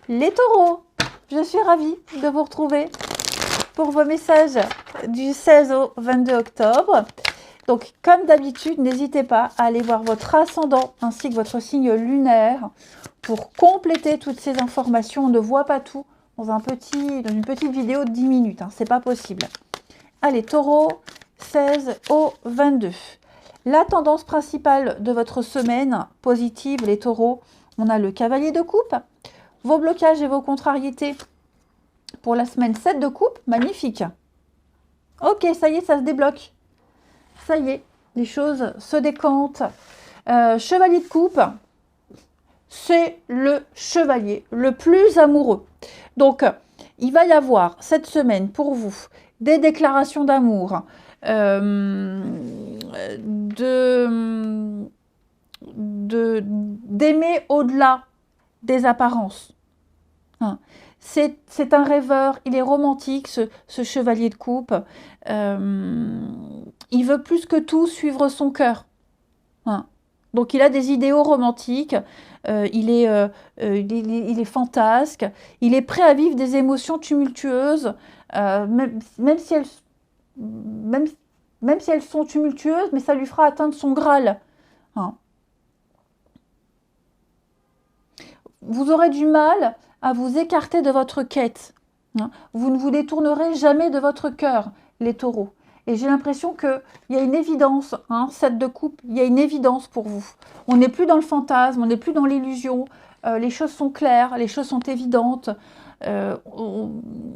Les taureaux, je suis ravie de vous retrouver pour vos messages du 16 au 22 octobre. Donc, comme d'habitude, n'hésitez pas à aller voir votre ascendant ainsi que votre signe lunaire pour compléter toutes ces informations. On ne voit pas tout dans une petite vidéo de 10 minutes. Hein, c'est pas possible. Allez, taureau, 16 au 22. La tendance principale de votre semaine positive, les taureaux, on a le cavalier de coupe. Vos blocages et vos contrariétés pour la semaine 7 de coupe, magnifique. Ok, ça y est, ça se débloque. Ça y est, les choses se décantent. Chevalier de coupe, c'est le chevalier le plus amoureux. Donc, il va y avoir cette semaine pour vous des déclarations d'amour, d'aimer au-delà des apparences. Hein. C'est un rêveur, il est romantique, ce chevalier de coupe. Il veut plus que tout suivre son cœur. Hein. Donc il a des idéaux romantiques, il est fantasque, il est prêt à vivre des émotions tumultueuses, même si elles sont tumultueuses, mais ça lui fera atteindre son Graal. Hein. Vous aurez du mal à vous écarter de votre quête. Hein. Vous ne vous détournerez jamais de votre cœur, les taureaux. Et j'ai l'impression qu'il y a une évidence, hein, 7 de coupe, il y a une évidence pour vous. On n'est plus dans le fantasme, on n'est plus dans l'illusion. Les choses sont claires, les choses sont évidentes. On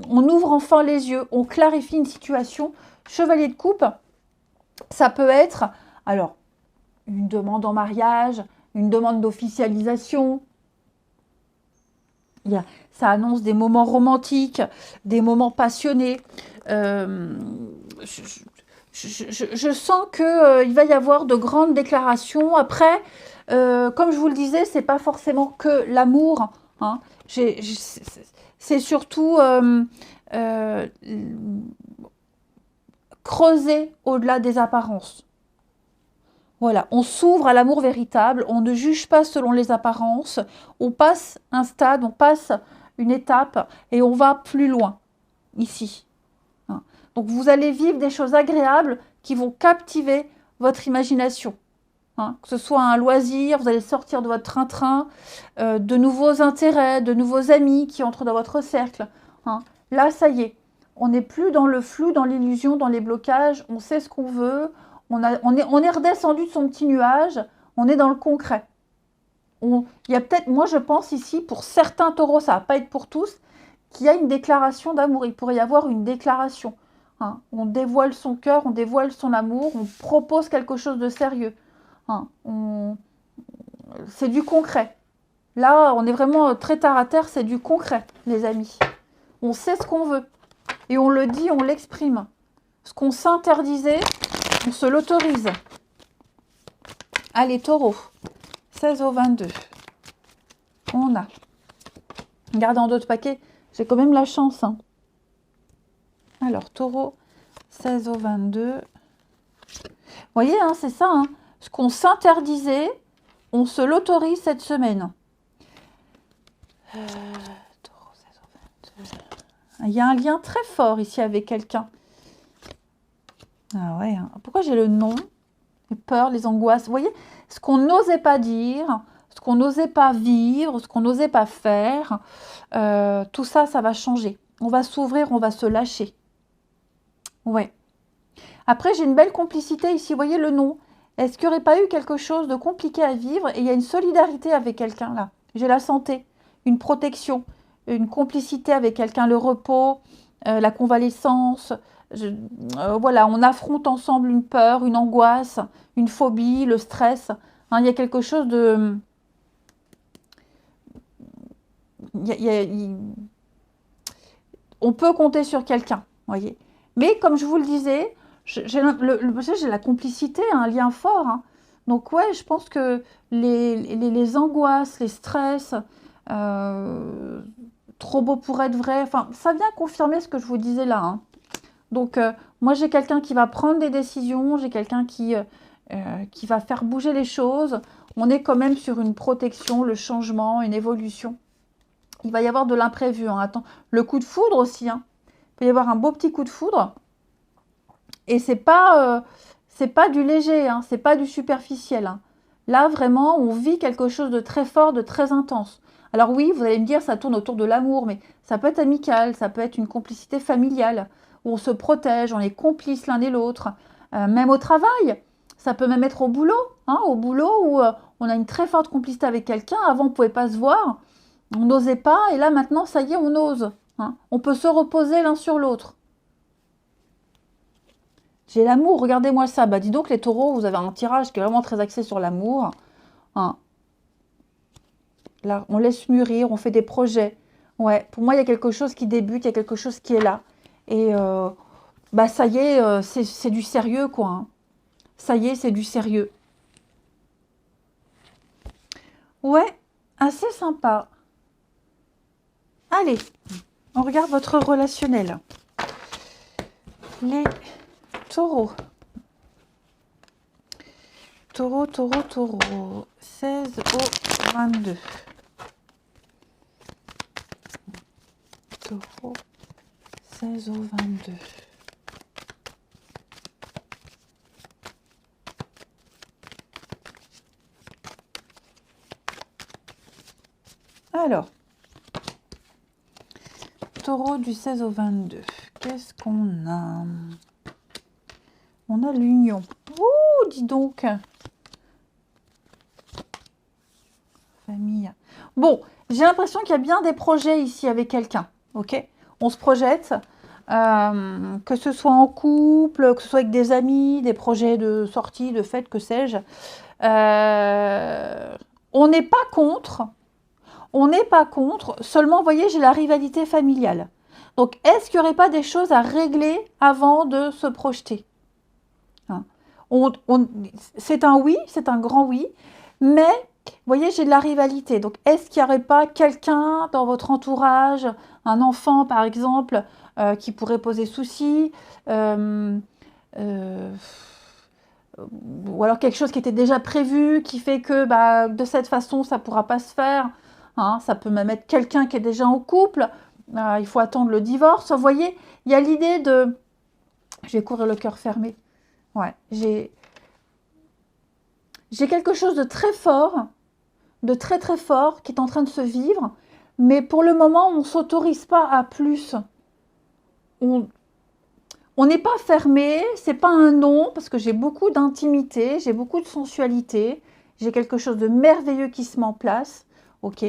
ouvre enfin les yeux, on clarifie une situation. Chevalier de coupe, ça peut être, alors, une demande en mariage, une demande d'officialisation. Ça annonce des moments romantiques, des moments passionnés. Je sens qu'il va y avoir de grandes déclarations. Après, comme je vous le disais, c'est pas forcément que l'amour. Hein. C'est surtout creuser au-delà des apparences. Voilà, on s'ouvre à l'amour véritable, on ne juge pas selon les apparences, on passe un stade, on passe une étape et on va plus loin, ici. Hein. Donc vous allez vivre des choses agréables qui vont captiver votre imagination. Hein. Que ce soit un loisir, vous allez sortir de votre train-train, de nouveaux intérêts, de nouveaux amis qui entrent dans votre cercle. Hein. Là, ça y est, on n'est plus dans le flou, dans l'illusion, dans les blocages, on sait ce qu'on veut. On est redescendu de son petit nuage, on est dans le concret. Il y a peut-être, moi je pense ici, pour certains taureaux, ça ne va pas être pour tous, qu'il y a une déclaration d'amour. Il pourrait y avoir une déclaration. Hein. On dévoile son cœur, on dévoile son amour, on propose quelque chose de sérieux. Hein. C'est du concret. Là, on est vraiment très terre à terre, c'est du concret, les amis. On sait ce qu'on veut. Et on le dit, on l'exprime. Ce qu'on s'interdisait, on se l'autorise. Allez, taureau, 16 au 22. On a. Regardez en d'autres paquets, j'ai quand même la chance. Hein. Alors, taureau, 16 au 22. Vous voyez, hein, c'est ça. Hein. Ce qu'on s'interdisait, on se l'autorise cette semaine. Taureau, 16 au 22. Il y a un lien très fort ici avec quelqu'un. Ah ouais, hein. Pourquoi j'ai le nom, les peurs, les angoisses? Vous voyez, ce qu'on n'osait pas dire, ce qu'on n'osait pas vivre, ce qu'on n'osait pas faire, tout ça, ça va changer. On va s'ouvrir, on va se lâcher. Ouais. Après, j'ai une belle complicité ici. Vous voyez le nom. Est-ce qu'il n'y aurait pas eu quelque chose de compliqué à vivre? Et il y a une solidarité avec quelqu'un là. J'ai la santé, une protection, une complicité avec quelqu'un, le repos, la convalescence. Voilà, on affronte ensemble une peur, une angoisse, une phobie, le stress. Hein, il y a quelque chose de... On peut compter sur quelqu'un, voyez. Mais comme je vous le disais, j'ai la complicité, un lien fort. Hein. Donc ouais, je pense que les angoisses, les stress, trop beau pour être vrai, enfin, ça vient confirmer ce que je vous disais là. Hein. Donc, moi, j'ai quelqu'un qui va prendre des décisions, j'ai quelqu'un qui va faire bouger les choses. On est quand même sur une protection, le changement, une évolution. Il va y avoir de l'imprévu. Hein. Attends, le coup de foudre aussi. Hein. Il peut y avoir un beau petit coup de foudre. Et c'est pas du léger, hein. C'est pas du superficiel. Hein. Là, vraiment, on vit quelque chose de très fort, de très intense. Alors oui, vous allez me dire, ça tourne autour de l'amour, mais ça peut être amical, ça peut être une complicité familiale, où on se protège, on est complices l'un et l'autre. Même au travail, ça peut même être au boulot. Hein, au boulot où on a une très forte complicité avec quelqu'un. Avant, on ne pouvait pas se voir, on n'osait pas, et là, maintenant, ça y est, on ose. Hein. On peut se reposer l'un sur l'autre. J'ai l'amour, regardez-moi ça. Bah dis donc les taureaux, vous avez un tirage qui est vraiment très axé sur l'amour. Hein. Là, on laisse mûrir, on fait des projets. Ouais, pour moi, il y a quelque chose qui débute, il y a quelque chose qui est là. Et bah ça y est, c'est du sérieux, quoi. Hein. Ça y est, c'est du sérieux. Ouais, assez sympa. Allez, on regarde votre relationnel. Les taureaux. Taureau, taureau, taureau. 16 au 22. Taureau. 16 au 22. Alors, taureau du 16 au 22. Qu'est-ce qu'on a? On a l'union. Ouh, dis donc. Famille. Bon, j'ai l'impression qu'il y a bien des projets ici avec quelqu'un. Ok? On se projette. Que ce soit en couple, que ce soit avec des amis, des projets de sortie, de fête, que sais-je. On n'est pas contre. On n'est pas contre. Seulement, vous voyez, j'ai la rivalité familiale. Donc, est-ce qu'il n'y aurait pas des choses à régler avant de se projeter? Hein. C'est un oui, c'est un grand oui. Mais, vous voyez, j'ai de la rivalité. Donc, est-ce qu'il n'y aurait pas quelqu'un dans votre entourage, un enfant par exemple, qui pourrait poser souci ou alors quelque chose qui était déjà prévu, qui fait que bah, de cette façon, ça ne pourra pas se faire. Hein, ça peut même être quelqu'un qui est déjà en couple. Il faut attendre le divorce. Vous voyez, il y a l'idée de... Je vais courir le cœur fermé. Ouais, j'ai quelque chose de très fort, de très très fort, qui est en train de se vivre. Mais pour le moment, on ne s'autorise pas à plus. On n'est pas fermé, c'est pas un non, parce que j'ai beaucoup d'intimité, j'ai beaucoup de sensualité, j'ai quelque chose de merveilleux qui se met en place, ok.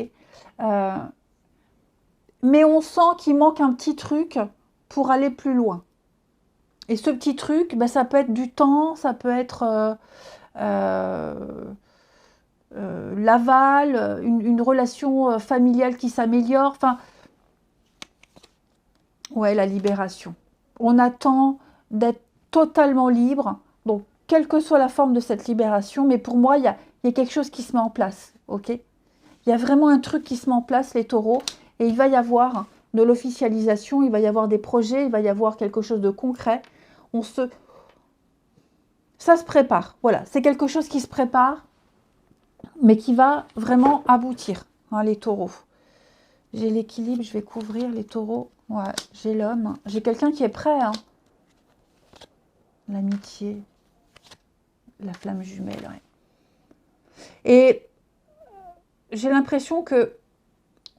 Mais on sent qu'il manque un petit truc pour aller plus loin. Et ce petit truc, ben, ça peut être du temps, ça peut être l'aval, une relation familiale qui s'améliore, enfin, ouais, la libération. On attend d'être totalement libre, donc quelle que soit la forme de cette libération, mais pour moi, il y a quelque chose qui se met en place, ok? Il y a vraiment un truc qui se met en place, les taureaux, et il va y avoir de l'officialisation, il va y avoir des projets, il va y avoir quelque chose de concret. Ça se prépare, voilà, c'est quelque chose qui se prépare, mais qui va vraiment aboutir, hein, les taureaux. J'ai l'équilibre, je vais couvrir les taureaux. Ouais, j'ai l'homme. J'ai quelqu'un qui est prêt. Hein. L'amitié. La flamme jumelle. Ouais. Et j'ai l'impression que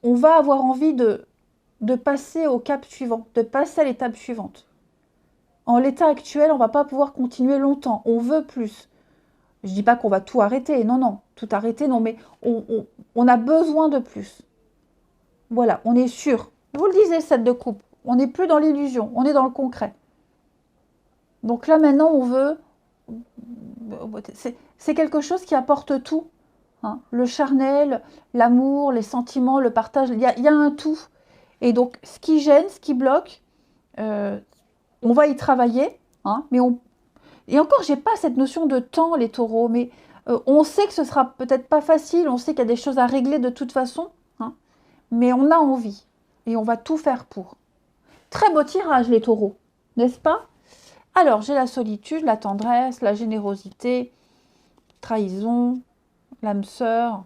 on va avoir envie de passer au cap suivant, de passer à l'étape suivante. En l'état actuel, on ne va pas pouvoir continuer longtemps. On veut plus. Je ne dis pas qu'on va tout arrêter. Non, non. Tout arrêter, non. Mais on a besoin de plus. Voilà, on est sûr. Je vous le disais, 7 de coupe. On n'est plus dans l'illusion, on est dans le concret. Donc là, maintenant, on veut... C'est quelque chose qui apporte tout. Hein. Le charnel, l'amour, les sentiments, le partage, il y a un tout. Et donc, ce qui gêne, ce qui bloque, on va y travailler. Hein, mais Et encore, j'ai pas cette notion de temps, les taureaux, mais on sait que ce sera peut-être pas facile, on sait qu'il y a des choses à régler de toute façon, hein, mais on a envie. Et on va tout faire pour. Très beau tirage, les taureaux, n'est-ce pas? Alors, j'ai la solitude, la tendresse, la générosité, trahison, l'âme sœur.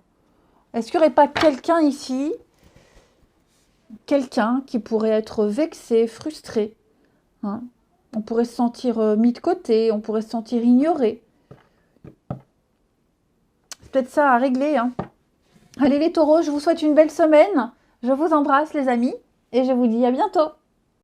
Est-ce qu'il n'y aurait pas quelqu'un ici quelqu'un qui pourrait être vexé, frustré. Hein. On pourrait se sentir mis de côté, on pourrait se sentir ignoré. C'est peut-être ça à régler. Hein. Allez les taureaux, je vous souhaite une belle semaine. Je vous embrasse les amis et je vous dis à bientôt.